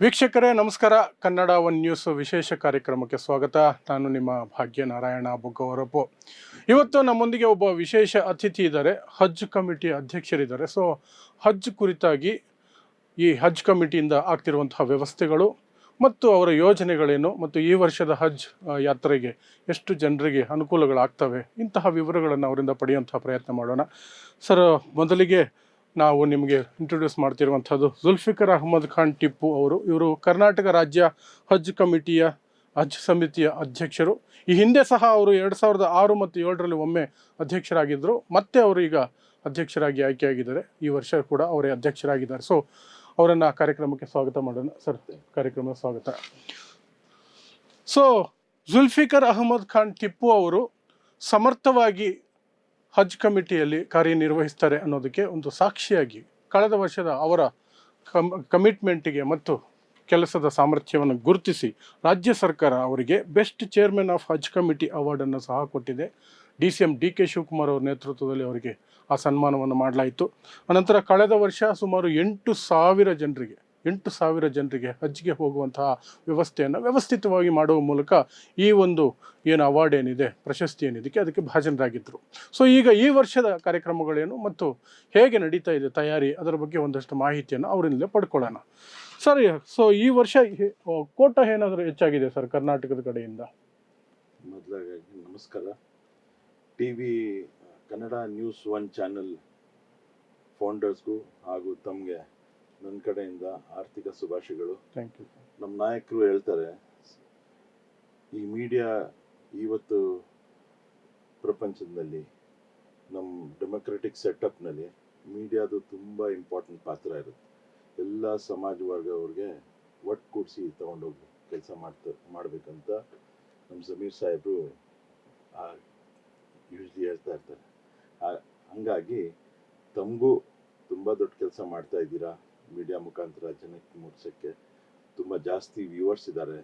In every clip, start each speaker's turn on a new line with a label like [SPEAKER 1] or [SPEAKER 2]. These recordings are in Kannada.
[SPEAKER 1] ವೀಕ್ಷಕರೇ ನಮಸ್ಕಾರ. ಕನ್ನಡ ಒನ್ ನ್ಯೂಸ್ ವಿಶೇಷ ಕಾರ್ಯಕ್ರಮಕ್ಕೆ ಸ್ವಾಗತ. ನಾನು ನಿಮ್ಮ ಭಾಗ್ಯನಾರಾಯಣ ಬುಗ್ಗವರಪು. ಇವತ್ತು ನಮ್ಮೊಂದಿಗೆ ಒಬ್ಬ ವಿಶೇಷ ಅತಿಥಿ ಇದ್ದಾರೆ, ಹಜ್ ಕಮಿಟಿ ಅಧ್ಯಕ್ಷರಿದ್ದಾರೆ. ಸೊ ಹಜ್ ಕುರಿತಾಗಿ ಈ ಹಜ್ ಕಮಿಟಿಯಿಂದ ಆಗ್ತಿರುವಂತಹ ವ್ಯವಸ್ಥೆಗಳು ಮತ್ತು ಅವರ ಯೋಜನೆಗಳೇನು ಮತ್ತು ಈ ವರ್ಷದ ಹಜ್ ಯಾತ್ರೆಗೆ ಎಷ್ಟು ಜನರಿಗೆ ಅನುಕೂಲಗಳಾಗ್ತವೆ, ಇಂತಹ ವಿವರಗಳನ್ನು ಅವರಿಂದ ಪಡೆಯುವಂತಹ ಪ್ರಯತ್ನ ಮಾಡೋಣ. ಸರ್, ಮೊದಲಿಗೆ ನಾವು ನಿಮಗೆ ಇಂಟ್ರೊಡ್ಯೂಸ್ ಮಾಡ್ತಿರುವಂಥದ್ದು ಜುಲ್ಫಿಕರ್ ಅಹಮದ್ ಖಾನ್ ಟಿಪ್ಪು ಅವರು. ಇವರು ಕರ್ನಾಟಕ ರಾಜ್ಯ ಹಜ್ ಕಮಿಟಿಯ ಹಜ್ ಸಮಿತಿಯ ಅಧ್ಯಕ್ಷರು. ಈ ಹಿಂದೆ ಸಹ ಅವರು 2006 ಮತ್ತು 2007ರಲ್ಲಿ ಒಮ್ಮೆ ಅಧ್ಯಕ್ಷರಾಗಿದ್ದರು. ಮತ್ತೆ ಅವರು ಈಗ ಅಧ್ಯಕ್ಷರಾಗಿ ಆಯ್ಕೆಯಾಗಿದ್ದಾರೆ. ಈ ವರ್ಷ ಕೂಡ ಅವರೇ ಅಧ್ಯಕ್ಷರಾಗಿದ್ದಾರೆ. ಸೊ ಅವರನ್ನು ಕಾರ್ಯಕ್ರಮಕ್ಕೆ ಸ್ವಾಗತ ಮಾಡೋಣ. ಸರ್, ಕಾರ್ಯಕ್ರಮ ಸ್ವಾಗತ. ಸೊ ಜುಲ್ಫಿಕರ್ ಅಹಮದ್ ಖಾನ್ ಟಿಪ್ಪು ಅವರು ಸಮರ್ಥವಾಗಿ ಹಜ್ ಕಮಿಟಿಯಲ್ಲಿ ಕಾರ್ಯನಿರ್ವಹಿಸ್ತಾರೆ ಅನ್ನೋದಕ್ಕೆ ಒಂದು ಸಾಕ್ಷಿಯಾಗಿ ಕಳೆದ ವರ್ಷದ ಅವರ ಕಮಿಟ್ಮೆಂಟಿಗೆ ಮತ್ತು ಕೆಲಸದ ಸಾಮರ್ಥ್ಯವನ್ನು ಗುರುತಿಸಿ ರಾಜ್ಯ ಸರ್ಕಾರ ಅವರಿಗೆ best chairman of Haj committee ಅವಾರ್ಡನ್ನು ಸಹ ಕೊಟ್ಟಿದೆ. DCM DK ಶಿವಕುಮಾರ್ ಅವರ ನೇತೃತ್ವದಲ್ಲಿ ಅವರಿಗೆ ಆ ಸನ್ಮಾನವನ್ನು ಮಾಡಲಾಯಿತು. ಅನಂತರ ಕಳೆದ ವರ್ಷ ಸುಮಾರು 8,000 ಜನರಿಗೆ ಹಜ್ಗೆ ಹೋಗುವಂತಹ ವ್ಯವಸ್ಥೆಯನ್ನು ವ್ಯವಸ್ಥಿತವಾಗಿ ಮಾಡುವ ಮೂಲಕ ಈ ಒಂದು ಏನು ಅವಾರ್ಡ್ ಏನಿದೆ, ಪ್ರಶಸ್ತಿ ಏನಿದೆ, ಅದಕ್ಕೆ ಭಾಜನರಾಗಿದ್ದರು. ಸೊ ಈಗ ಈ ವರ್ಷದ ಕಾರ್ಯಕ್ರಮಗಳೇನು ಮತ್ತು ಹೇಗೆ ನಡೀತಾ ಇದೆ ತಯಾರಿ, ಅದರ ಬಗ್ಗೆ ಒಂದಷ್ಟು ಮಾಹಿತಿಯನ್ನು ಅವರಿಂದಲೇ ಪಡ್ಕೊಳ್ಳೋಣ. ಸರ್, ಸೊ ಈ ವರ್ಷ ಕೋಟ ಏನಾದರೂ ಹೆಚ್ಚಾಗಿದೆ ಸರ್ ಕರ್ನಾಟಕದ ಕಡೆಯಿಂದ?
[SPEAKER 2] ಮೊದಲಾಗಿ ನಮಸ್ಕಾರ. TV ಕನ್ನಡ ನ್ಯೂಸ್ 1 ಚಾನೆಲ್ ಫೌಂಡರ್ಸ್ಗೂ ಹಾಗೂ ತಮಗೆ ನನ್ನ ಕಡೆಯಿಂದ ಆರ್ಥಿಕ ಶುಭಾಶಯಗಳು.
[SPEAKER 1] Thank you.
[SPEAKER 2] ನಮ್ಮ ನಾಯಕರು ಹೇಳ್ತಾರೆ, ಈ ಮೀಡಿಯಾ ಇವತ್ತು ಪ್ರಪಂಚದಲ್ಲಿ ನಮ್ಮ ಡೆಮೊಕ್ರೆಟಿಕ್ ಸೆಟಪ್ನಲ್ಲಿ ಮೀಡಿಯಾದು ತುಂಬ ಇಂಪಾರ್ಟೆಂಟ್ ಪಾತ್ರ ಇರುತ್ತೆ. ಎಲ್ಲ ಸಮಾಜ ವರ್ಗವ್ರಿಗೆ ಒಟ್ಟುಗೂಡಿಸಿ ತಗೊಂಡೋಗಿ ಕೆಲಸ ಮಾಡಬೇಕಂತ ನಮ್ಮ ಸಮೀರ್ ಸಾಹೇಬರು ಯೂಶ್ಲಿ ಹೇಳ್ತಾ ಇರ್ತಾರೆ. ಹಂಗಾಗಿ ತಮಗೂ ತುಂಬ ದೊಡ್ಡ ಕೆಲಸ ಮಾಡ್ತಾ ಇದ್ದೀರಾ. ಮೀಡಿಯಾ ಮುಖಾಂತರ ಜನಕ್ಕೆ ಮುಟ್ಸೋಕ್ಕೆ ತುಂಬ ಜಾಸ್ತಿ ವ್ಯೂವರ್ಸ್ ಇದ್ದಾರೆ.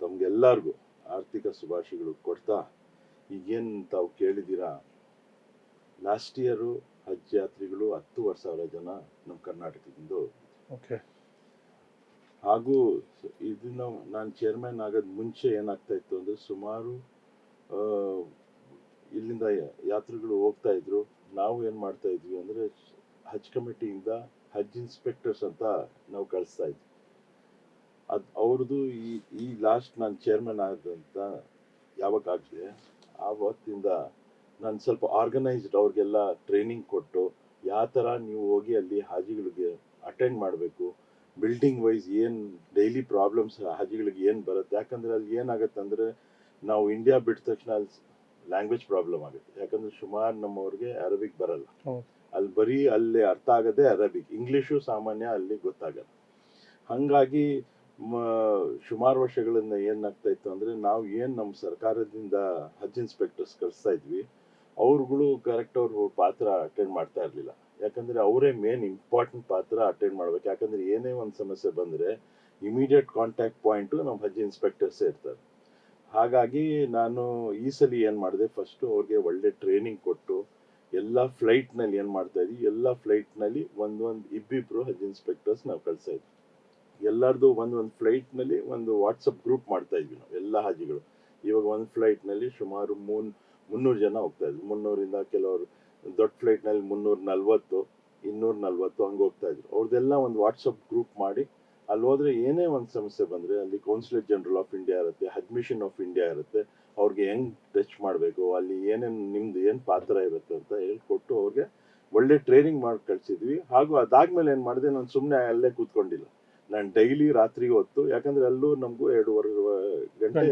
[SPEAKER 2] ತಮಗೆಲ್ಲರಿಗೂ ಆರ್ಥಿಕ ಶುಭಾಶಯಗಳು ಕೊಡ್ತಾ, ಈಗೇನು ತಾವು ಕೇಳಿದ್ದೀರಾ, ಲಾಸ್ಟ್ ಇಯರು ಹಜ್ ಯಾತ್ರಿಗಳು 10,000 ಜನ ನಮ್ಮ ಕರ್ನಾಟಕದಿಂದ.
[SPEAKER 1] ಓಕೆ.
[SPEAKER 2] ಹಾಗೂ ಇದನ್ನು ನಾನು ಚೇರ್ಮನ್ ಆಗೋದು ಮುಂಚೆ ಏನಾಗ್ತಾ ಇತ್ತು ಅಂದರೆ, ಸುಮಾರು ಇಲ್ಲಿಂದ ಯಾತ್ರಿಗಳು ಹೋಗ್ತಾ ಇದ್ರು. ನಾವು ಏನು ಮಾಡ್ತಾ ಇದ್ವಿ ಅಂದರೆ, ಹಜ್ ಕಮಿಟಿಯಿಂದ ಹಜ್ ಇನ್ಸ್ಪೆಕ್ಟರ್ಸ್ ಅಂತ ನಾವು ಕಳಿಸ್ತಾ ಇದ್ವಿ. ಅವ್ರದ್ದು ಈ ಲಾಸ್ಟ್ ನಾನು ಚೇರ್ಮನ್ ಆದಂತ ಯಾವಾಗ ಆಗಿದೆ ಆವತ್ತಿಂದ ನಾನು ಸ್ವಲ್ಪ ಆರ್ಗನೈಸ್ಡ್ ಅವ್ರಿಗೆಲ್ಲ ಟ್ರೈನಿಂಗ್ ಕೊಟ್ಟು, ಯಾವ ಥರ ನೀವು ಹೋಗಿ ಅಲ್ಲಿ ಹಾಜಿಗಳಿಗೆ ಅಟೆಂಡ್ ಮಾಡಬೇಕು, ಬಿಲ್ಡಿಂಗ್ ವೈಸ್ ಏನು ಡೈಲಿ ಪ್ರಾಬ್ಲಮ್ಸ್ ಹಾಜಿಗಳಿಗೆ ಏನು ಬರುತ್ತೆ. ಯಾಕಂದರೆ ಅಲ್ಲಿ ಏನಾಗುತ್ತೆ ಅಂದರೆ, ನಾವು ಇಂಡಿಯಾ ಬಿಟ್ಟ ತಕ್ಷಣ ಅಲ್ಲಿ ಲ್ಯಾಂಗ್ವೇಜ್ ಪ್ರಾಬ್ಲಮ್ ಆಗುತ್ತೆ. ಯಾಕಂದರೆ ಸುಮಾರು ನಮ್ಮವ್ರಿಗೆ ಅರಬಿಕ್ ಬರಲ್ಲ. ಅಲ್ಲಿ ಬರೀ ಅಲ್ಲಿ ಅರ್ಥ ಆಗದೆ ಅರಬಿಕ್, ಇಂಗ್ಲೀಷು ಸಾಮಾನ್ಯ ಅಲ್ಲಿ ಗೊತ್ತಾಗಲ್ಲ. ಹಾಗಾಗಿ ಸುಮಾರು ವರ್ಷಗಳಿಂದ ಏನಾಗ್ತಾ ಇತ್ತು ಅಂದರೆ, ನಾವು ಏನು ನಮ್ಮ ಸರ್ಕಾರದಿಂದ ಹಜ್ ಇನ್ಸ್ಪೆಕ್ಟರ್ಸ್ ಕಳಿಸ್ತಾ ಇದ್ವಿ, ಅವ್ರುಗಳು ಕರೆಕ್ಟ್ ಅವ್ರ ಪಾತ್ರ ಅಟೆಂಡ್ ಮಾಡ್ತಾ ಇರಲಿಲ್ಲ. ಯಾಕಂದರೆ ಅವರೇ ಮೇನ್ ಇಂಪಾರ್ಟೆಂಟ್ ಪಾತ್ರ ಅಟೆಂಡ್ ಮಾಡ್ಬೇಕು. ಯಾಕಂದರೆ ಏನೇ ಒಂದು ಸಮಸ್ಯೆ ಬಂದರೆ ಇಮಿಡಿಯೇಟ್ ಕಾಂಟ್ಯಾಕ್ಟ್ ಪಾಯಿಂಟು ನಮ್ಮ ಹಜ್ ಇನ್ಸ್ಪೆಕ್ಟರ್ಸೇ ಇರ್ತಾರೆ. ಹಾಗಾಗಿ ನಾನು ಈ ಸಲ ಏನು ಮಾಡಿದೆ, ಫಸ್ಟು ಅವ್ರಿಗೆ ಒಳ್ಳೆ ಟ್ರೈನಿಂಗ್ ಕೊಟ್ಟು ಎಲ್ಲ ಫ್ಲೈಟ್ನಲ್ಲಿ ಏನು ಮಾಡ್ತಾ ಇದ್ವಿ, ಎಲ್ಲ ಫ್ಲೈಟ್ನಲ್ಲಿ ಇಬ್ಬಿಬ್ರು ಹಜ್ ಇನ್ಸ್ಪೆಕ್ಟರ್ಸ್ ನಾವು ಕಳಿಸ್ತಾ ಇದ್ವಿ. ಎಲ್ಲರದು ಒಂದು ಫ್ಲೈಟ್ನಲ್ಲಿ ಒಂದು ವಾಟ್ಸಪ್ ಗ್ರೂಪ್ ಮಾಡ್ತಾ ಇದ್ವಿ ನಾವು, ಎಲ್ಲ ಹಾಜಿಗಳು. ಇವಾಗ ಒಂದು ಫ್ಲೈಟ್ನಲ್ಲಿ ಸುಮಾರು 300 ಜನ ಹೋಗ್ತಾ ಇದ್ವಿ. 300ರಿಂದ ಕೆಲವರು ದೊಡ್ಡ ಫ್ಲೈಟ್ನಲ್ಲಿ 340, 240 ಹಂಗೆ ಹೋಗ್ತಾ ಇದ್ರು. ಅವ್ರದ್ದೆಲ್ಲ ಒಂದು ವಾಟ್ಸಪ್ ಗ್ರೂಪ್ ಮಾಡಿ, ಅಲ್ಲಿ ಹೋದ್ರೆ ಏನೇ ಒಂದು ಸಮಸ್ಯೆ ಬಂದರೆ ಅಲ್ಲಿ ಕೌನ್ಸಿಲೇಟ್ ಜನರಲ್ ಆಫ್ ಇಂಡಿಯಾ ಇರುತ್ತೆ, ಹಜ್ ಮಿಷನ್ ಆಫ್ ಇಂಡಿಯಾ ಇರುತ್ತೆ. ಅವ್ರಿಗೆ ಹೆಂಗೆ ಟಚ್ ಮಾಡಬೇಕು, ಅಲ್ಲಿ ಏನೇನು ನಿಮ್ದು ಏನು ಪಾತ್ರ ಇರುತ್ತೆ ಅಂತ ಹೇಳ್ಕೊಟ್ಟು ಅವ್ರಿಗೆ ಒಳ್ಳೆ ಟ್ರೈನಿಂಗ್ ಮಾಡಿ ಕಳಿಸಿದ್ವಿ. ಹಾಗೂ ಅದಾದ್ಮೇಲೆ ಏನು ಮಾಡಿದೆ, ನಾನು ಸುಮ್ಮನೆ ಅಲ್ಲೇ ಕೂತ್ಕೊಂಡಿಲ್ಲ. ನಾನು ಡೈಲಿ ರಾತ್ರಿ ಹೊತ್ತು, ಯಾಕಂದರೆ ಅಲ್ಲೂ ನಮಗೂ 2.5 ಗಂಟೆ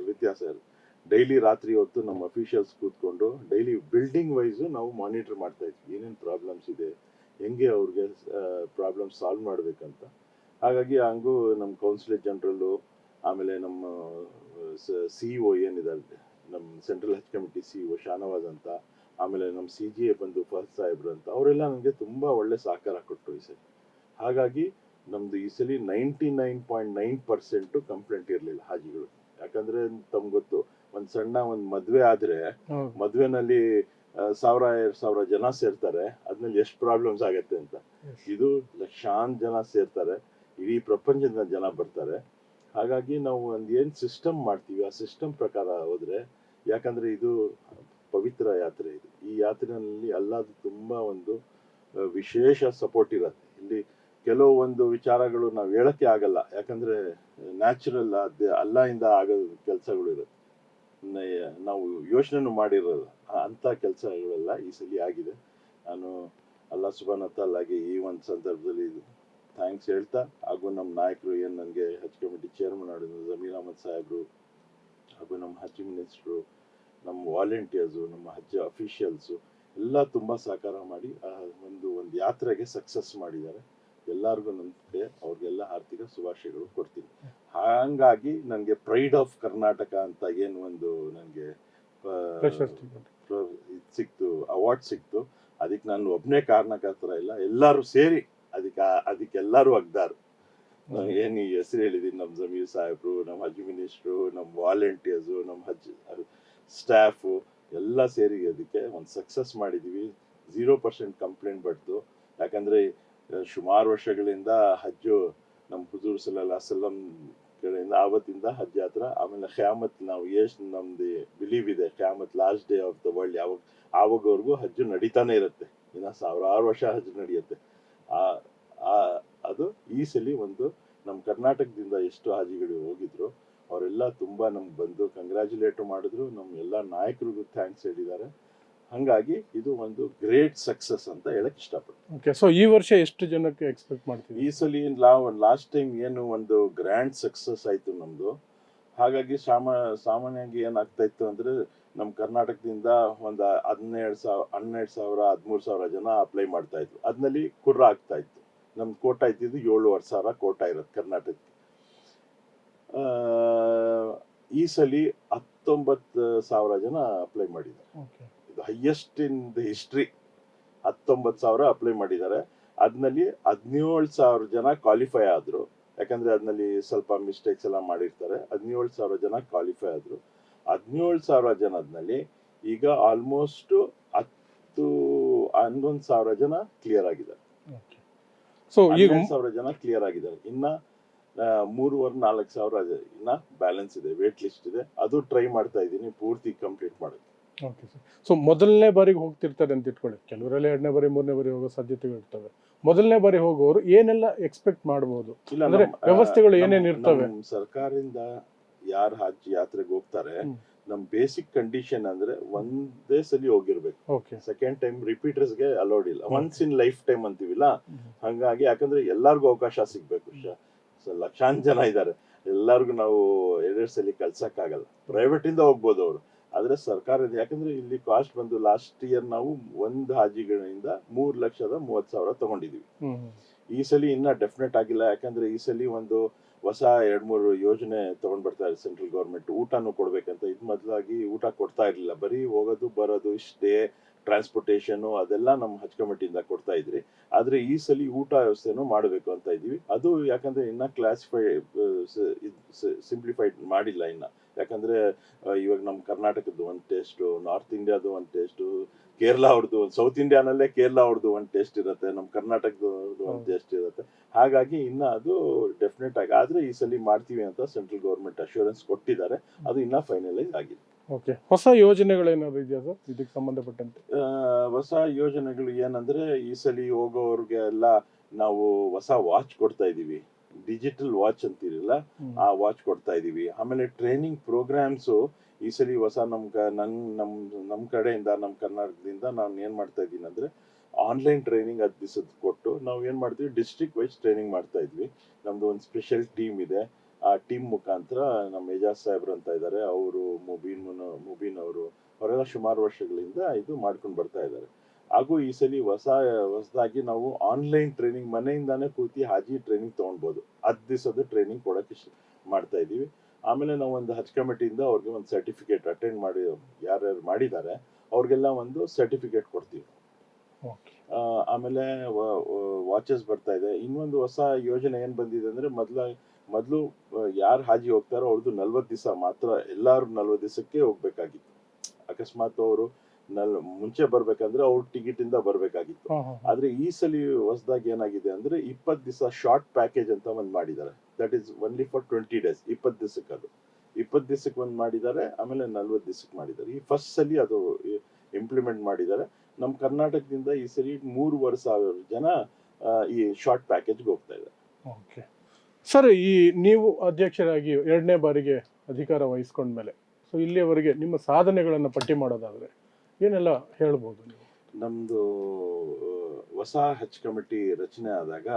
[SPEAKER 2] ವ್ಯತ್ಯಾಸ ಇರುತ್ತೆ. ಡೈಲಿ ರಾತ್ರಿ ಹೊತ್ತು ನಮ್ಮ ಅಫಿಷಿಯಲ್ಸ್ ಕೂತ್ಕೊಂಡು ಡೈಲಿ ಬಿಲ್ಡಿಂಗ್ ವೈಸು ನಾವು ಮಾನಿಟರ್ ಮಾಡ್ತಾ ಇದ್ವಿ, ಏನೇನು ಪ್ರಾಬ್ಲಮ್ಸ್ ಇದೆ, ಹೆಂಗೆ ಅವ್ರಿಗೆ ಪ್ರಾಬ್ಲಮ್ ಸಾಲ್ವ್ ಮಾಡಬೇಕಂತ. ಹಾಗಾಗಿ ಹಂಗೂ ನಮ್ಮ ಕೌನ್ಸಿಲೇಟ್ ಜನರಲ್ಲು, ಆಮೇಲೆ ನಮ್ಮ CEO ಏನಿದ್ದಾರೆ, ನಮ್ಮ ಸೆಂಟ್ರಲ್ ಹಜ್ ಕಮಿಟಿ CEO ಶಾನವಾಜ್ ಅಂತ, ಆಮೇಲೆ ನಮ್ಮ CGA ಬಂದು ಫಹದ್ ಸಾಹೇಬ್ರು ಅಂತ, ಅವರೆಲ್ಲ ನನಗೆ ತುಂಬ ಒಳ್ಳೆ ಸಹಕಾರ ಕೊಟ್ಟರು ಈ ಸಲ. ಹಾಗಾಗಿ ನಮ್ಮದು ಈ ಸಲ 99.9% ಕಂಪ್ಲೇಂಟ್ ಇರಲಿಲ್ಲ ಹಾಜಿಗಳು. ಯಾಕಂದರೆ ತಮ್ಗೆ ಗೊತ್ತು, ಒಂದು ಸಣ್ಣ ಒಂದು ಮದುವೆ ಆದರೆ ಮದುವೆನಲ್ಲಿ 1,000-2,000 ಜನ ಸೇರ್ತಾರೆ, ಅದ್ರಲ್ಲಿ ಎಷ್ಟು ಪ್ರಾಬ್ಲಮ್ಸ್ ಆಗತ್ತೆ ಅಂತ. ಇದು ಲಕ್ಷಾಂತರ ಜನ ಸೇರ್ತಾರೆ. ಇಡೀ ಪ್ರಪಂಚದ ಜನ ಬರ್ತಾರೆ. ಹಾಗಾಗಿ ನಾವು ಒಂದು ಏನು ಸಿಸ್ಟಮ್ ಮಾಡ್ತೀವಿ ಆ ಸಿಸ್ಟಮ್ ಪ್ರಕಾರ ಹೋದ್ರೆ, ಯಾಕಂದ್ರೆ ಇದು ಪವಿತ್ರ ಯಾತ್ರೆ ಇದು. ಈ ಯಾತ್ರೆಯಲ್ಲಿ ಅಲ್ಲಾದು ತುಂಬಾ ಒಂದು ವಿಶೇಷ ಸಪೋರ್ಟ್ ಇರುತ್ತೆ. ಇಲ್ಲಿ ಕೆಲವು ಒಂದು ವಿಚಾರಗಳು ನಾವು ಹೇಳಕ್ಕೆ ಆಗಲ್ಲ, ಯಾಕಂದ್ರೆ ನ್ಯಾಚುರಲ್ ಅಲ್ಲ ಇಂದ ಆಗೋ ಕೆಲಸಗಳು ಇರುತ್ತೆ, ನಾವು ಯೋಚನೆ ಮಾಡಿರೋದು ಅಂತ ಕೆಲಸಗಳೆಲ್ಲ ಈ ಸಲ ಆಗಿದೆ. ನಾನು ಅಲ್ಲಾ ಸುಬಾನ್ ತಾಲಾಗೆ ಈ ಒಂದು ಸಂದರ್ಭದಲ್ಲಿ ಥ್ಯಾಂಕ್ಸ್ ಹೇಳ್ತಾ, ಹಾಗೂ ನಮ್ಮ ನಾಯಕರು ಏನು ನನಗೆ ಹಜ್ ಕಮಿಟಿ ಚೇರ್ಮನ್ ಮಾಡಿದ್ರು ಜಮೀರ್ ಅಹಮದ್ ಸಾಹೇಬ್ರು, ಹಾಗೂ ನಮ್ಮ ಹಜ್ ಮಿನಿಸ್ಟ್ರು, ನಮ್ಮ ವಾಲಂಟಿಯರ್ಸು, ನಮ್ಮ ಹಜ್ ಅಫಿಷಿಯಲ್ಸು ಎಲ್ಲ ತುಂಬಾ ಸಹಕಾರ ಮಾಡಿ ಒಂದು ಯಾತ್ರೆಗೆ ಸಕ್ಸಸ್ ಮಾಡಿದ್ದಾರೆ. ಎಲ್ಲರಿಗೂ ನಂಬಿಕೆ, ಅವ್ರಿಗೆಲ್ಲ ಆರ್ಥಿಕ ಶುಭಾಶಯಗಳು ಕೊಡ್ತೀನಿ. ಹಾಗಾಗಿ ನನಗೆ ಪ್ರೈಡ್ ಆಫ್ ಕರ್ನಾಟಕ ಅಂತ ಏನು ಒಂದು ನನಗೆ ಸಿಕ್ತು, ಅವಾರ್ಡ್ ಸಿಕ್ತು. ಅದಕ್ಕೆ ನಾನು ಒಬ್ಬನೇ ಕಾರಣಕರ್ತರ ಇಲ್ಲ, ಎಲ್ಲರೂ ಸೇರಿ ಅದಕ್ಕೆಲ್ಲರೂ ಅಗ್ದಾರು. ಏನು ಈ ಹೆಸರು ಹೇಳಿದೀನಿ, ನಮ್ಮ ಜಮೀರ್ ಸಾಹೇಬ್ರು, ನಮ್ಮ ಹಜ್ ಮಿನಿಸ್ಟ್ರು, ನಮ್ಮ ವಾಲಂಟಿಯರ್ಸು, ನಮ್ಮ ಹಜ್ ಸ್ಟಾಫು ಎಲ್ಲ ಸೇರಿ ಅದಕ್ಕೆ ಒಂದು ಸಕ್ಸಸ್ ಮಾಡಿದೀವಿ. 0% ಕಂಪ್ಲೇಂಟ್ ಬಡ್ತು. ಯಾಕಂದ್ರೆ ಸುಮಾರು ವರ್ಷಗಳಿಂದ ಹಜ್ಜು ನಮ್ಮ ಹುಜೂರ್ ಸಲ್ಲಲ್ಲಾಹು ಅಲೈಹಿ ವಸಲ್ಲಂ ಕಡೆಯಿಂದ ಆವತ್ತಿಂದ ಹಜ್ ಯಾತ್ರಾ, ಆಮೇಲೆ ಖ್ಯಾಮತ್ ನಾವು ಎಷ್ಟು ನಮ್ದು ಬಿಲೀವ್ ಇದೆ, ಖ್ಯಾಮತ್ last day of the world ಆವಾಗವರೆಗೂ ಹಜ್ಜು ನಡೀತಾನೆ ಇರುತ್ತೆ. ಇನ್ನ 1000 ವರ್ಷ ಹಜ್ ನಡೆಯುತ್ತೆ. ಅದು ಈ ಸಲ ಒಂದು ನಮ್ಮ ಕರ್ನಾಟಕದಿಂದ ಎಷ್ಟು ಹಾಜಿಗಳು ಹೋಗಿದ್ರು ಅವರೆಲ್ಲ ತುಂಬಾ ನಮ್ಗೆ ಬಂದು ಕಂಗ್ರ್ಯಾಚುಲೇಟ್ ಮಾಡಿದ್ರು. ನಮ್ಮ ಎಲ್ಲ ನಾಯಕರಿಗೂ ಥ್ಯಾಂಕ್ಸ್ ಹೇಳಿದ್ದಾರೆ. ಹಂಗಾಗಿ ಇದು ಒಂದು ಗ್ರೇಟ್ ಸಕ್ಸಸ್ ಅಂತ ಹೇಳಕ್ ಇಷ್ಟಪಡ್ತೀನಿ.
[SPEAKER 1] ಓಕೆ, ಸೊ ಈ ವರ್ಷ ಎಷ್ಟು ಜನಕ್ಕೆ ಎಕ್ಸ್ಪೆಕ್ಟ್ ಮಾಡ್ತೀವಿ?
[SPEAKER 2] ಈ ಸಲ ಲಾಸ್ಟ್ ಟೈಮ್ ಏನು ಒಂದು ಗ್ರ್ಯಾಂಡ್ ಸಕ್ಸಸ್ ಆಯ್ತು ನಮ್ದು. ಹಾಗಾಗಿ ಸಾಮಾನ್ಯವಾಗಿ ಏನಾಗ್ತಾ ಇತ್ತು ಅಂದ್ರೆ, ನಮ್ಮ ಕರ್ನಾಟಕದಿಂದ ಒಂದು 12,000 13,000 ಜನ ಅಪ್ಲೈ ಮಾಡ್ತಾ ಇದ್ರು. ಅದ್ರಲ್ಲಿ ಕುರ್ರ ಆಗ್ತಾ ಇತ್ತು. ನಮ್ ಕೋಟಾ ಇದ್ದಿದ್ದು 7,500 ಕೋಟಾ ಇರುತ್ತೆ ಕರ್ನಾಟಕಕ್ಕೆ. ಈ ಸಲ 19,000 ಜನ ಅಪ್ಲೈ ಮಾಡಿದ್ದಾರೆ. ಇದು highest in the history. 19,000 apply ಮಾಡಿದ್ದಾರೆ. ಅದ್ನಲ್ಲಿ 17,000 ಜನ ಕ್ವಾಲಿಫೈ ಆದ್ರು. ಯಾಕಂದ್ರೆ ಅದ್ನಲ್ಲಿ ಸ್ವಲ್ಪ ಮಿಸ್ಟೇಕ್ಸ್ ಎಲ್ಲ ಮಾಡಿರ್ತಾರೆ. 17,000 ಜನ ಕ್ವಾಲಿಫೈ ಆದ್ರು. 17,000 ಜನದಲ್ಲಿ ಈಗ ಆಲ್ಮೋಸ್ಟ್ 11,000 ಜನ ಕ್ಲಿಯರ್ ಆಗಿದ್ದಾರೆ.
[SPEAKER 1] ಸೊ ಈಗ
[SPEAKER 2] 11,000 ಜನ ಕ್ಲಿಯರ್ ಆಗಿದ್ದಾರೆ. ಇನ್ನ 3,500-4,000 ಇನ್ನ ಬ್ಯಾಲೆನ್ಸ್ ಇದೆ, ವೇಟ್ ಲಿಸ್ಟ್ ಇದೆ. ಅದು ಟ್ರೈ ಮಾಡ್ತಾ ಇದ್ದೀನಿ ಪೂರ್ತಿ ಕಂಪ್ಲೀಟ್ ಮಾಡೋದು.
[SPEAKER 1] Okay sir. ಸೊ ಮೊದಲನೇ ಬಾರಿಗೆ ಹೋಗ್ತಿರ್ತಾರೆ ಅಂತ ಇಟ್ಕೊಳ್ಳಿ, ಕೆಲವರೆಲ್ಲ 2ನೇ ಬಾರಿ 3ನೇ ಬಾರಿ ಹೋಗೋ ಸಾಧ್ಯತೆಗಳು ಇರ್ತವೆ. ಮೊದಲನೇ ಬಾರಿ ಹೋಗೋರು ಏನೆಲ್ಲ ಎಕ್ಸ್ಪೆಕ್ಟ್ ಮಾಡಬಹುದು? ಅಂದ್ರೆ ವ್ಯವಸ್ಥೆಗಳು ಏನೇನು ಇರ್ತವೆ?
[SPEAKER 2] ಸರ್ಕಾರದಿಂದ ಯಾರು ಹಜ್ ಯಾತ್ರೆಗೆ ಹೋಗ್ತಾರೆ, ನಮ್ ಬೇಸಿಕ್ ಕಂಡೀಷನ್ ಅಂದ್ರೆ ಒಂದೇ ಸಲ ಹೋಗಿರ್ಬೇಕು. ಸೆಕೆಂಡ್ ಟೈಮ್ ರಿಪೀಟರ್ಸ್ ಗೆ ಅಲೌಡ್ ಇಲ್ಲ. ಒನ್ಸ್ ಇನ್ ಲೈಫ್ ಟೈಮ್ ಅಂತೀವಿಲ್ಲ, ಹಂಗಾಗಿ ಯಾಕಂದ್ರೆ ಎಲ್ಲಾರ್ಗು ಅವಕಾಶ ಸಿಗ್ಬೇಕು. ಲಕ್ಷಾಂತರ ಜನ ಇದ್ದಾರೆ, ಎಲ್ಲಾರ್ಗು ನಾವು 2 ಸಲ ಕಳ್ಸಕ್ ಆಗಲ್ಲ. ಪ್ರೈವೇಟ್ ಇಂದ ಹೋಗ್ಬೋದು ಅವ್ರು, ಆದ್ರೆ ಸರ್ಕಾರದ, ಯಾಕಂದ್ರೆ ಇಲ್ಲಿ ಕಾಸ್ಟ್ ಬಂದು ಲಾಸ್ಟ್ ಇಯರ್ ನಾವು ಒಂದು ಹಾಜಿಗಳಿಂದ 3,30,000 ತಗೊಂಡಿದೀವಿ. ಈ ಸಲ ಇನ್ನ ಡೆಫಿನೆಟ್ ಆಗಿಲ್ಲ, ಯಾಕಂದ್ರೆ ಈ ಸಲ ಒಂದು ಹೊಸ 2-3 ಯೋಜನೆ ತಗೊಂಡ್ ಬರ್ತಾ ಇದೆ ಸೆಂಟ್ರಲ್ ಗೌರ್ಮೆಂಟ್. ಊಟನೂ ಕೊಡ್ಬೇಕಂತ. ಇದ್ ಮೊದಲಾಗಿ ಊಟ ಕೊಡ್ತಾ ಇರ್ಲಿಲ್ಲ, ಬರೀ ಹೋಗೋದು ಬರೋದು ಇಷ್ಟೇ, ಟ್ರಾನ್ಸ್ಪೋರ್ಟೇಷನ್ ಅದೆಲ್ಲ ನಮ್ಮ ಹಜ್ ಕಮಿಟಿಯಿಂದ ಕೊಡ್ತಾ ಇದ್ರಿ. ಆದ್ರೆ ಈ ಸಲ ಊಟ ವ್ಯವಸ್ಥೆನೂ ಮಾಡಬೇಕು ಅಂತ ಇದೀವಿ. ಅದು ಯಾಕಂದ್ರೆ ಇನ್ನ ಸಿಂಪ್ಲಿಫೈಡ್ ಮಾಡಿಲ್ಲ ಇನ್ನ. ಯಾಕಂದ್ರೆ ಇವಾಗ ನಮ್ ಕರ್ನಾಟಕದ ಒಂದ್ ಟೇಸ್ಟ್, ನಾರ್ತ್ ಇಂಡಿಯಾದ ಒಂದ್ ಟೇಸ್ಟ್, ಕೇರಳ ಅವ್ರದ್ದು, ಸೌತ್ ಇಂಡಿಯಾನಲ್ಲೇ ಕೇರಳ ಅವ್ರದ್ದು ಒಂದ್ ಟೇಸ್ಟ್ ಇರುತ್ತೆ, ನಮ್ ಕರ್ನಾಟಕದ ಒಂದ್ ಟೇಸ್ಟ್ ಇರುತ್ತೆ. ಹಾಗಾಗಿ ಇನ್ನ ಅದು ಡೆಫಿನೆಟ್ ಆಗಿ ಆದ್ರೆ ಈ ಸಲ ಮಾಡ್ತೀವಿ ಅಂತ ಸೆಂಟ್ರಲ್ ಗೌರ್ಮೆಂಟ್ ಅಶ್ಯೂರೆನ್ಸ್ ಕೊಟ್ಟಿದ್ದಾರೆ. ಅದು ಇನ್ನ ಫೈನಲೈಸ್ ಆಗಿದೆ.
[SPEAKER 1] ಓಕೆ, ಹೊಸ ಯೋಜನೆಗಳೇನಾದ್ರು ಇದೆಯಾ ಸರ್ ಇದಕ್ಕೆ ಸಂಬಂಧಪಟ್ಟಂತೆ?
[SPEAKER 2] ಹೊಸ ಯೋಜನೆಗಳು ಏನಂದ್ರೆ, ಈ ಸಲ ಹೋಗೋರ್ಗೆ ಎಲ್ಲ ನಾವು ಹೊಸ ವಾಚ್ ಕೊಡ್ತಾ ಇದೀವಿ. ಡಿಜಿಟಲ್ ವಾಚ್ ಅಂತಿರಲ್ಲ, ಆ ವಾಚ್ ಕೊಡ್ತಾ ಇದೀವಿ. ಆಮೇಲೆ ಟ್ರೈನಿಂಗ್ ಪ್ರೋಗ್ರಾಮ್ಸ್ ಈ ಸಲ ಹೊಸ ನಮ್ ಕಡೆಯಿಂದ, ನಮ್ ಕರ್ನಾಟಕದಿಂದ ನಾನು ಏನ್ ಮಾಡ್ತಾ ಇದ್ದೀನಿ ಅಂದ್ರೆ, ಆನ್ಲೈನ್ ಟ್ರೈನಿಂಗ್ 10 ದಿವಸದ ಕೊಟ್ಟು ನಾವು ಏನ್ ಮಾಡ್ತೀವಿ, ಡಿಸ್ಟ್ರಿಕ್ಟ್ ವೈಸ್ ಟ್ರೈನಿಂಗ್ ಮಾಡ್ತಾ ಇದ್ವಿ. ನಮ್ದು ಒಂದು ಸ್ಪೆಷಲ್ ಟೀಮ್ ಇದೆ. ಆ ಟೀಮ್ ಮುಖಾಂತರ ನಮ್ಮ ಏಜಾಜ್ ಸಾಹೇಬ್ರು ಅಂತ ಇದ್ದಾರೆ, ಅವರು ಮುಬೀನ್ ಅವರು, ಅವರೆಲ್ಲ ಸುಮಾರು ವರ್ಷಗಳಿಂದ ಇದು ಮಾಡ್ಕೊಂಡು ಬರ್ತಾ ಇದ್ದಾರೆ. ಹಾಗೂ ಈ ಸಲ ಹೊಸದಾಗಿ ನಾವು ಆನ್ಲೈನ್ ಟ್ರೈನಿಂಗ್, ಮನೆಯಿಂದಾನೇ ಕೂತಿ ಹಾಜಿ ಟ್ರೈನಿಂಗ್ ತಗೊಳ್ಬಹುದು. 10 ದಿವಸದ ಟ್ರೈನಿಂಗ್ ಕೊಡಕ್ಕೆ ಮಾಡ್ತಾ ಇದೀವಿ. ಆಮೇಲೆ ನಾವು ಒಂದು ಹಜ್ ಕಮಿಟಿಯಿಂದ ಅವ್ರಿಗೆ ಒಂದು ಸರ್ಟಿಫಿಕೇಟ್ ಅಟೆಂಡ್ ಮಾಡಿ ಯಾರ್ಯಾರು ಮಾಡಿದ್ದಾರೆ ಅವ್ರಿಗೆಲ್ಲ ಒಂದು ಸರ್ಟಿಫಿಕೇಟ್ ಕೊಡ್ತೀವಿ. ಆಮೇಲೆ ವಾಚಸ್ ಬರ್ತಾ ಇದೆ. ಇನ್ನೊಂದು ಹೊಸ ಯೋಜನೆ ಏನ್ ಬಂದಿದೆ ಅಂದ್ರೆ, ಮೊದಲು ಯಾರು ಹಾಜಿ ಹೋಗ್ತಾರೋ ಅವ್ರದ್ದು 40 ದಿವಸ ಮಾತ್ರ, ಎಲ್ಲಾರು 40 ದಿವಸಕ್ಕೆ ಹೋಗ್ಬೇಕಾಗಿತ್ತು. ಅಕಸ್ಮಾತ್ ಅವರು ಮುಂಚೆ ಬರ್ಬೇಕಂದ್ರೆ ಅವ್ರ ಟಿಕೆಟ್ ಇಂದ ಬರ್ಬೇಕಾಗಿತ್ತು. ಆದ್ರೆ ಈ ಸಲ ಹೊಸದಾಗಿ ಏನಾಗಿದೆ ಅಂದ್ರೆ 20 ದಿವಸ ಶಾರ್ಟ್ ಪ್ಯಾಕೇಜ್ ಅಂತ ಒಂದ್ ಮಾಡಿದ್ದಾರೆ. That is only for 20 days, 20 ದಿವಸಕ್ಕೆ. ಅದು 20 ದಿವಸಕ್ಕೆ ಒಂದ್ ಮಾಡಿದ್ದಾರೆ, ಆಮೇಲೆ 40 ದಿವಸಕ್ಕೆ ಮಾಡಿದ್ದಾರೆ. ಈ ಫಸ್ಟ್ ಸಲ ಅದು ಇಂಪ್ಲಿಮೆಂಟ್ ಮಾಡಿದ್ದಾರೆ. ನಮ್ಮ ಕರ್ನಾಟಕದಿಂದ ಈ ಸರಿ 3,500 ಜನ ಈ ಶಾರ್ಟ್ ಪ್ಯಾಕೇಜ್ಗೆ ಹೋಗ್ತಾ ಇದ್ದಾರೆ.
[SPEAKER 1] ಓಕೆ ಸರ್, ಈ ನೀವು ಅಧ್ಯಕ್ಷರಾಗಿ 2ನೇ ಬಾರಿಗೆ ಅಧಿಕಾರ ವಹಿಸ್ಕೊಂಡ್ಮೇಲೆ ಸೊ ಇಲ್ಲಿಯವರೆಗೆ ನಿಮ್ಮ ಸಾಧನೆಗಳನ್ನು ಪಟ್ಟಿ ಮಾಡೋದಾದ್ರೆ ಏನೆಲ್ಲ ಹೇಳ್ಬೋದು ನೀವು?
[SPEAKER 2] ನಮ್ದು ಹೊಸ ಹಜ್ ಕಮಿಟಿ ರಚನೆ ಆದಾಗ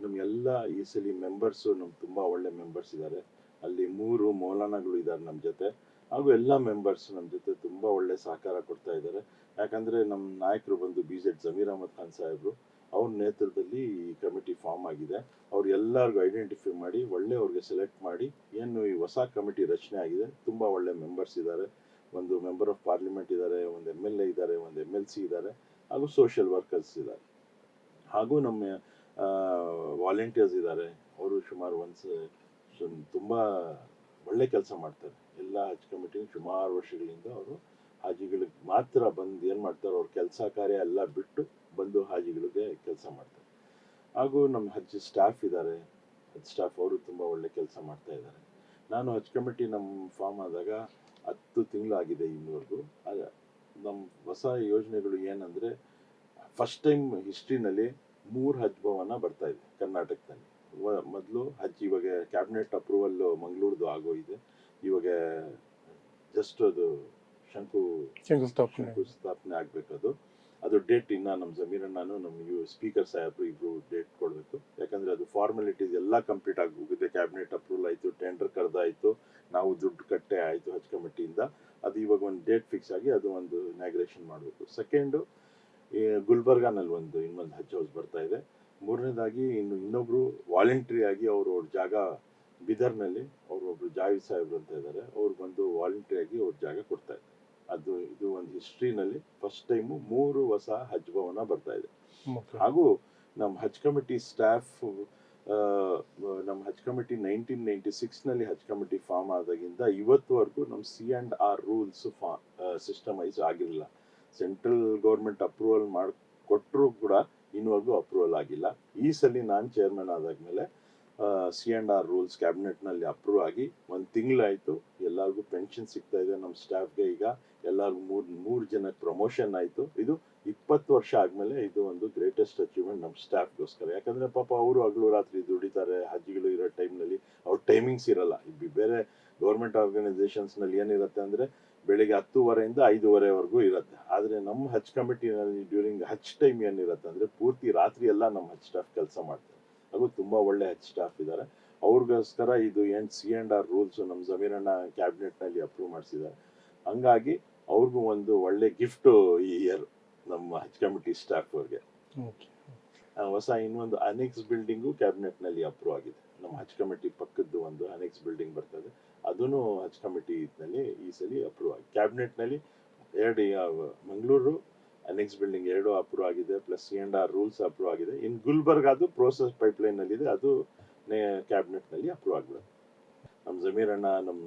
[SPEAKER 2] ನಮ್ಗೆಲ್ಲ ಈ ಸಲ ಮೆಂಬರ್ಸು ತುಂಬಾ ಒಳ್ಳೆ ಮೆಂಬರ್ಸ್ ಇದ್ದಾರೆ. ಅಲ್ಲಿ 3 ಮೌಲಾನಾಗಳು ಇದ್ದಾರೆ ನಮ್ಮ ಜೊತೆ, ಹಾಗೂ ಎಲ್ಲ ಮೆಂಬರ್ಸ್ ನಮ್ಮ ಜೊತೆ ತುಂಬಾ ಒಳ್ಳೆ ಸಹಕಾರ ಕೊಡ್ತಾ ಇದ್ದಾರೆ. ಯಾಕಂದ್ರೆ ನಮ್ಮ ನಾಯಕರು ಬಂದು BZ ಜಮೀರ್ ಅಹಮದ್ ಖಾನ್ ಸಾಹೇಬ್ರು, ಅವ್ರ ನೇತೃತ್ವದಲ್ಲಿ ಈ ಕಮಿಟಿ ಫಾರ್ಮ್ ಆಗಿದೆ. ಅವ್ರು ಎಲ್ಲರಿಗೂ ಐಡೆಂಟಿಫೈ ಮಾಡಿ ಅವ್ರಿಗೆ ಸೆಲೆಕ್ಟ್ ಮಾಡಿ ಏನು ಈ ಹೊಸ ಕಮಿಟಿ ರಚನೆ ಆಗಿದೆ. ತುಂಬಾ ಒಳ್ಳೆ ಮೆಂಬರ್ಸ್ ಇದ್ದಾರೆ. ಒಂದು ಮೆಂಬರ್ ಆಫ್ ಪಾರ್ಲಿಮೆಂಟ್ ಇದ್ದಾರೆ, ಒಂದು MLA ಇದ್ದಾರೆ, ಒಂದು MLC ಇದ್ದಾರೆ, ಹಾಗೂ ಸೋಷಿಯಲ್ ವರ್ಕರ್ಸ್ ಇದ್ದಾರೆ, ಹಾಗೂ ನಮ್ಮ ವಾಲಂಟಿಯರ್ಸ್ ಇದ್ದಾರೆ. ಅವರು ಸುಮಾರು ತುಂಬಾ ಒಳ್ಳೆ ಕೆಲಸ ಮಾಡ್ತಾರೆ. ಎಲ್ಲ ಹಜ್ ಕಮಿಟಿ ಸುಮಾರು ವರ್ಷಗಳಿಂದ ಅವರು ಹಾಜಿಗಳಿಗೆ ಮಾತ್ರ ಬಂದು ಏನ್ ಮಾಡ್ತಾರೆ, ಅವ್ರ ಕೆಲಸ ಕಾರ್ಯ ಎಲ್ಲ ಬಿಟ್ಟು ಬಂದು ಹಾಜಿಗಳಿಗೆ ಕೆಲಸ ಮಾಡ್ತಾರೆ. ಹಾಗೂ ನಮ್ಮ ಹಜ್ ಸ್ಟಾಫ್ ಇದ್ದಾರೆ, ಹಜ್ ಸ್ಟಾಫ್ ಅವರು ತುಂಬಾ ಒಳ್ಳೆ ಕೆಲಸ ಮಾಡ್ತಾ ಇದ್ದಾರೆ. ನಾನು ಹಜ್ ಕಮಿಟಿ ನಮ್ಮ ಫಾರ್ಮ್ ಆದಾಗ 10 ತಿಂಗಳಾಗಿದೆ ಇನ್ನೂವರೆಗೂ. ನಮ್ಮ ಹೊಸ ಯೋಜನೆಗಳು ಏನಂದ್ರೆ, ಫಸ್ಟ್ ಟೈಮ್ ಹಿಸ್ಟ್ರಿನಲ್ಲಿ 3 ಹಜ್ ಭವನ ಬರ್ತಾ ಇದೆ ಕರ್ನಾಟಕದಲ್ಲಿ. ಮೊದಲು ಹಜ್ ಇವಾಗ ಕ್ಯಾಬಿನೆಟ್ ಅಪ್ರೂವಲ್ ಮಂಗಳೂರ್ದು ಆಗೋಗಿದೆ. ಇವಾಗ ಜಸ್ಟ್ ಅದು ಶಂಕುಸ್ಥಾಪನೆ ಆಗ್ಬೇಕು. ಅದು ಡೇಟ್ ಇನ್ನ ನಮ್ಮ ಜಮೀರಣ್ಣನು ನಮ್ಮ ಸ್ಪೀಕರ್ ಸಾಹೇಬ್ರು ಇಬ್ರು ಡೇಟ್ ಕೊಡ್ಬೇಕು. ಯಾಕಂದ್ರೆ ಅದು ಫಾರ್ಮಾಲಿಟೀಸ್ ಎಲ್ಲ ಕಂಪ್ಲೀಟ್ ಆಗಿ ಹೋಗಿದೆ. ಕ್ಯಾಬಿನೆಟ್ ಅಪ್ರೂವಲ್ ಆಯ್ತು, ಟೆಂಡರ್ ಕರೆದಾಯ್ತು, ನಾವು ದುಡ್ಡು ಕಟ್ಟೆ ಆಯ್ತು ಹಜ್ ಕಮಿಟಿಯಿಂದ. ಅದು ಇವಾಗ ಒಂದು ಡೇಟ್ ಫಿಕ್ಸ್ ಆಗಿ ಅದು ಒಂದು ಇನಾಗ್ರೇಷನ್ ಮಾಡಬೇಕು. ಸೆಕೆಂಡು, ಗುಲ್ಬರ್ಗಾನಲ್ಲಿ ಇನ್ನೊಂದು ಹಜ್ ಹೌಸ್ ಬರ್ತಾ ಇದೆ. ಮೂರನೇದಾಗಿ ಇನ್ನೊಬ್ರು ವಾಲಂಟ್ರಿ ಆಗಿ ಅವ್ರ ಜಾಗ ಬಿದರ್ನಲ್ಲಿ ಒಬ್ರು ಜಾವೇದ್ ಸಾಹೇಬ್ರು ಅಂತ ಇದ್ದಾರೆ, ಅವ್ರು ಬಂದು ವಾಲಂಟ್ರಿ ಆಗಿ ಅವ್ರ ಜಾಗ ಕೊಡ್ತಾ ಇದ್ದಾರೆ. ಇದು ಒಂದು ಹಿಸ್ಟ್ರಿನಲ್ಲಿ ಫಸ್ಟ್ ಟೈಮು 3 ಹೊಸ ಹಜ್ ಭವನ ಬರ್ತಾ ಇದೆ. ಹಾಗೂ ನಮ್ಮ ಹಜ್ ಕಮಿಟಿ ಸ್ಟಾಫ್, ನಮ್ಮ ಹಜ್ ಕಮಿಟಿ 1996 ನಲ್ಲಿ ಹಜ್ ಕಮಿಟಿ ಫಾರ್ಮ್ ಆದಾಗಿಂದ ಇವತ್ತುವರೆಗೂ ನಮ್ಮ C&R ರೂಲ್ಸ್ ಸಿಸ್ಟಮೈಸ್ ಆಗಿರಲಿಲ್ಲ. ಸೆಂಟ್ರಲ್ ಗೌರ್ಮೆಂಟ್ ಅಪ್ರೂವಲ್ ಕೊಟ್ಟರು ಕೂಡ ಇನ್ನುವರೆಗೂ ಅಪ್ರೂವಲ್ ಆಗಿಲ್ಲ. ಈ ಸಲ ನಾನು ಚೇರ್ಮನ್ ಆದಾದ್ಮೇಲೆ C&R ರೂಲ್ಸ್ ಕ್ಯಾಬಿನೆಟ್ ನಲ್ಲಿ ಅಪ್ರೂವ್ ಆಗಿ 1 ತಿಂಗಳಾಯ್ತು. ಎಲ್ಲರಿಗೂ ಪೆನ್ಷನ್ ಸಿಗ್ತಾ ಇದೆ. ನಮ್ಮ ಸ್ಟಾಫ್ಗೆ ಈಗ ಎಲ್ಲರಿಗೂ 3 ಜನಕ್ಕೆ ಪ್ರಮೋಷನ್ ಆಯ್ತು. ಇದು 20 ವರ್ಷ ಆದ್ಮೇಲೆ ಇದು ಒಂದು ಗ್ರೇಟೆಸ್ಟ್ ಅಚೀವ್ಮೆಂಟ್ ನಮ್ಮ ಸ್ಟಾಫ್ಗೋಸ್ಕರ. ಯಾಕಂದ್ರೆ ಪಾಪ ಅವರು ಹಗಲು ರಾತ್ರಿ ದುಡಿತಾರೆ. ಹಜ್ಜಿಗಳು ಇರೋ ಟೈಮ್ನಲ್ಲಿ ಅವ್ರ ಟೈಮಿಂಗ್ಸ್ ಇರಲ್ಲ. ಬೇರೆ ಗೌರ್ಮೆಂಟ್ ಆರ್ಗನೈಸೇಷನ್ಸ್ ನಲ್ಲಿ ಏನಿರುತ್ತೆ ಅಂದ್ರೆ ಬೆಳಿಗ್ಗೆ 10:30 5:30ವರೆಗೂ ಇರುತ್ತೆ. ಆದ್ರೆ ನಮ್ಮ ಹಜ್ ಕಮಿಟಿನಲ್ಲಿ ಡ್ಯೂರಿಂಗ್ ಹಜ್ ಟೈಮ್ ಏನಿರುತ್ತೆ ಅಂದ್ರೆ ಪೂರ್ತಿ ರಾತ್ರಿ ಎಲ್ಲ ನಮ್ಮ ಹಜ್ ಸ್ಟಾಫ್ ಕೆಲಸ ಮಾಡ್ತಾರೆ. ಹಾಗೂ ತುಂಬಾ ಒಳ್ಳೆ ಹಜ್ ಸ್ಟಾಫ್ ಇದ್ದಾರೆ. ಅವ್ರಿಗೋಸ್ಕರ ಇದು ಏನ್ C&R ರೂಲ್ಸ್ ನಮ್ಮ ಜಮೀರಣ್ಣ ಕ್ಯಾಬಿನೆಟ್ ನಲ್ಲಿ ಅಪ್ರೂವ್ ಮಾಡಿಸಿದ್ದಾರೆ. ಹಂಗಾಗಿ ಅವ್ರಿಗೂ ಒಂದು ಒಳ್ಳೆ ಗಿಫ್ಟ್ ಈ ಇಯರ್ ನಮ್ಮ ಹಜ್ ಕಮಿಟಿ ಸ್ಟಾಫ್ ಅವ್ರಿಗೆ. ಹೊಸ ಇನ್ನೊಂದು ಅನೆಕ್ಸ್ ಬಿಲ್ಡಿಂಗು ಕ್ಯಾಬಿನೆಟ್ ನಲ್ಲಿ ಅಪ್ರೂವ್ ಆಗಿದೆ. ನಮ್ಮ ಹಜ್ ಕಮಿಟಿ ಪಕ್ಕದ್ದು ಒಂದು ಅನೆಕ್ಸ್ ಬಿಲ್ಡಿಂಗ್ ಬರ್ತದೆ, ಅದನ್ನು ಹಜ್ ಕಮಿಟಿ ನಲ್ಲಿ ಈ ಸಲ ಅಪ್ರೂವ್ ಆಗಿದೆ. ಕ್ಯಾಬಿನೆಟ್ ನಲ್ಲಿ 2 ಮಂಗಳೂರು ಅನೆಕ್ಸ್ ಬಿಲ್ಡಿಂಗ್ 2 ಅಪ್ರೂವ್ ಆಗಿದೆ, ಪ್ಲಸ್ C&R ರೂಲ್ಸ್ ಅಪ್ರೂವ್ ಆಗಿದೆ. ಇನ್ ಗುಲ್ಬರ್ಗ ಅದು ಪ್ರೋಸೆಸ್ ಪೈಪ್ಲೈನ್ ನಲ್ಲಿ ಇದೆ, ಅದು ಕ್ಯಾಬಿನೆಟ್ ನಲ್ಲಿ ಅಪ್ರೂವ್ ಆಗ್ಬಿಡುತ್ತೆ. ನಮ್ಮ ಜಮೀರಣ್ಣ, ನಮ್ಮ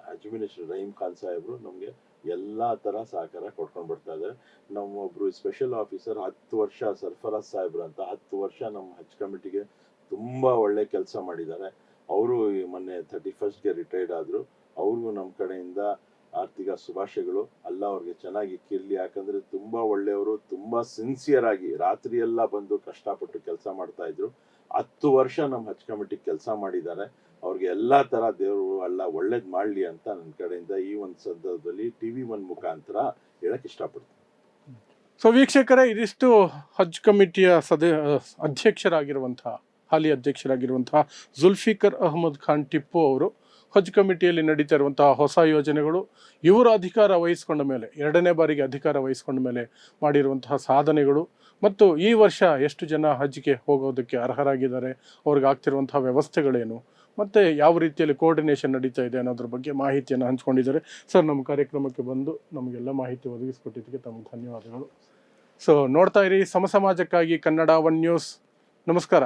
[SPEAKER 2] ಹಜ್ ಮಿನಿಸ್ಟರ್ ರಹೀಮ್ ಖಾನ್ ಸಾಹೇಬ್ರು ನಮ್ಗೆ ಎಲ್ಲಾ ತರ ಸಹಕಾರ ಕೊಡ್ಕೊಂಡು ಬರ್ತಾ ಇದ್ದಾರೆ. ನಮ್ಮೊಬ್ರು ಸ್ಪೆಷಲ್ ಆಫೀಸರ್ 10 ವರ್ಷ ಸರ್ಫರಾಜ್ ಸಾಹೇಬ್ರು ಅಂತ 10 ವರ್ಷ ನಮ್ಮ ಹಜ್ ಕಮಿಟಿಗೆ ತುಂಬಾ ಒಳ್ಳೆ ಕೆಲಸ ಮಾಡಿದ್ದಾರೆ. ಅವರು ಮೊನ್ನೆ 31st ರಿಟೈರ್ಡ್ ಆದ್ರು. ಅವ್ರಿಗೂ ನಮ್ಮ ಕಡೆಯಿಂದ ಆರ್ಥಿಕ ಶುಭಾಶಯಗಳು. ಅಲ್ಲ ಅವ್ರಿಗೆ ಚೆನ್ನಾಗಿ ಕಿರ್ಲಿ. ಯಾಕಂದ್ರೆ ತುಂಬಾ ಒಳ್ಳೆಯವರು, ತುಂಬಾ ಸಿನ್ಸಿಯರ್ ಆಗಿ ರಾತ್ರಿ ಎಲ್ಲ ಬಂದು ಕಷ್ಟಪಟ್ಟು ಕೆಲಸ ಮಾಡ್ತಾ ಇದ್ರು. 10 ವರ್ಷ ನಮ್ಮ ಹಜ್ ಕಮಿಟಿ ಕೆಲಸ ಮಾಡಿದ್ದಾರೆ. ಅವ್ರಿಗೆ ಎಲ್ಲಾ ತರ ದೇವರು ಎಲ್ಲ ಒಳ್ಳೇದ್ ಮಾಡ್ಲಿ ಅಂತ ನನ್ನ ಕಡೆಯಿಂದ ಈ ಒಂದು ಸಂದರ್ಭದಲ್ಲಿ TV1 ಮುಖಾಂತರ ಹೇಳಕ್ ಇಷ್ಟಪಡ್ತೀನಿ.
[SPEAKER 1] ಸೊ ವೀಕ್ಷಕರೇ, ಇದಿಷ್ಟು ಹಜ್ ಕಮಿಟಿಯ ಹಾಲಿ ಅಧ್ಯಕ್ಷರಾಗಿರುವಂತಹ ಜುಲ್ಫಿಕರ್ ಅಹಮದ್ ಖಾನ್ ಟಿಪ್ಪು ಅವರು ಹಜ್ ಕಮಿಟಿಯಲ್ಲಿ ನಡೀತಾ ಇರುವಂತಹ ಹೊಸ ಯೋಜನೆಗಳು, ಇವರು ಅಧಿಕಾರ ವಹಿಸ್ಕೊಂಡ ಮೇಲೆ 2ನೇ ಬಾರಿಗೆ ಅಧಿಕಾರ ವಹಿಸ್ಕೊಂಡ ಮೇಲೆ ಮಾಡಿರುವಂತಹ ಸಾಧನೆಗಳು, ಮತ್ತು ಈ ವರ್ಷ ಎಷ್ಟು ಜನ ಹಜ್ಗೆ ಹೋಗೋದಕ್ಕೆ ಅರ್ಹರಾಗಿದ್ದಾರೆ, ಅವ್ರಿಗೆ ಆಗ್ತಿರುವಂತಹ ವ್ಯವಸ್ಥೆಗಳೇನು, ಮತ್ತು ಯಾವ ರೀತಿಯಲ್ಲಿ ಕೋಆರ್ಡಿನೇಷನ್ ನಡೀತಾ ಇದೆ ಅನ್ನೋದ್ರ ಬಗ್ಗೆ ಮಾಹಿತಿಯನ್ನು ಹಂಚ್ಕೊಂಡಿದ್ದಾರೆ. ಸರ್, ನಮ್ಮ ಕಾರ್ಯಕ್ರಮಕ್ಕೆ ಬಂದು ನಮಗೆಲ್ಲ ಮಾಹಿತಿ ಒದಗಿಸ್ಕೊಟ್ಟಿದ್ದಕ್ಕೆ ತಮಗೆ ಧನ್ಯವಾದಗಳು. ಸೊ ನೋಡ್ತಾ ಇರಿ ಸಮಾಜಕ್ಕಾಗಿ ಕನ್ನಡ 1 ನ್ಯೂಸ್. ನಮಸ್ಕಾರ.